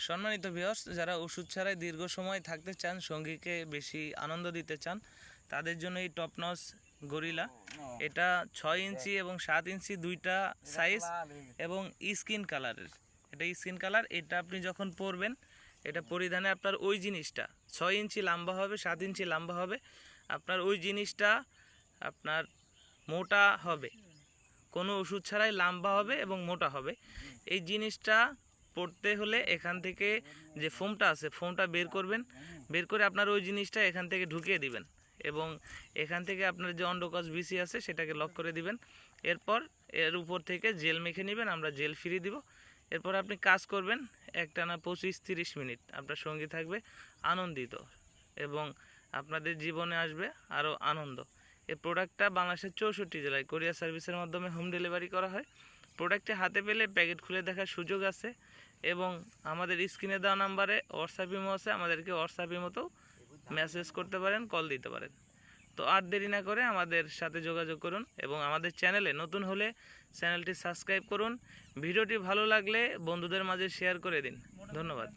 সম্মানিত ভিউয়ার্স, যারা ওষুধ ছাড়াই দীর্ঘ সময় থাকতে চান, সঙ্গীকে বেশি আনন্দ দিতে চান, তাদের জন্য এই টপনচ গরিলা। এটা 6 ইঞ্চি এবং 7 ইঞ্চি দুইটা সাইজ এবং স্কিন কালারের। এটা স্কিন কালার। এটা আপনি যখন পরবেন, এটা পরিধানে আপনার ওই জিনিসটা 6 ইঞ্চি লম্বা হবে, 7 ইঞ্চি লম্বা হবে। আপনার ওই জিনিসটা আপনার মোটা হবে, কোনো ওষুধ ছাড়াই লম্বা হবে এবং মোটা হবে। এই জিনিসটা পড়তে হলে এখান থেকে যে ফোমটা আছে, ফোমটা বের করবেন। বের করে আপনার ওই জিনিসটা এখান থেকে ঢুকিয়ে দিবেন এবং এখান থেকে আপনার যে অন্ডকোষ বিসি আছে সেটাকে লক করে দিবেন। এরপর এর উপর থেকে জেল মেখে নেবেন, আমরা জেল ফ্রি দিব। এরপর আপনি কাজ করবেন একটানা 25-30 মিনিট। আপনার সঙ্গী থাকবে আনন্দিত এবং আপনাদের জীবনে আসবে আরও আনন্দ। এই প্রোডাক্টটা বাংলাদেশের 64 জেলায় কোরিয়ার সার্ভিসের মাধ্যমে হোম ডেলিভারি করা হয়। প্রোডাক্টটি হাতে পেলে প্যাকেট খুলে দেখার সুযোগ আছে এবং আমাদের স্ক্রিনে দেওয়া নাম্বারে হোয়াটসঅ্যাপ ইমো আছে, আমাদেরকে হোয়াটসঅ্যাপ ইমোতেও মেসেজ করতে পারেন, কল দিতে পারেন। তো আর দেরি না করে আমাদের সাথে যোগাযোগ করুন এবং আমাদের চ্যানেলে নতুন হলে চ্যানেলটি সাবস্ক্রাইব করুন। ভিডিওটি ভালো লাগলে বন্ধুদের মাঝে শেয়ার করে দিন। ধন্যবাদ।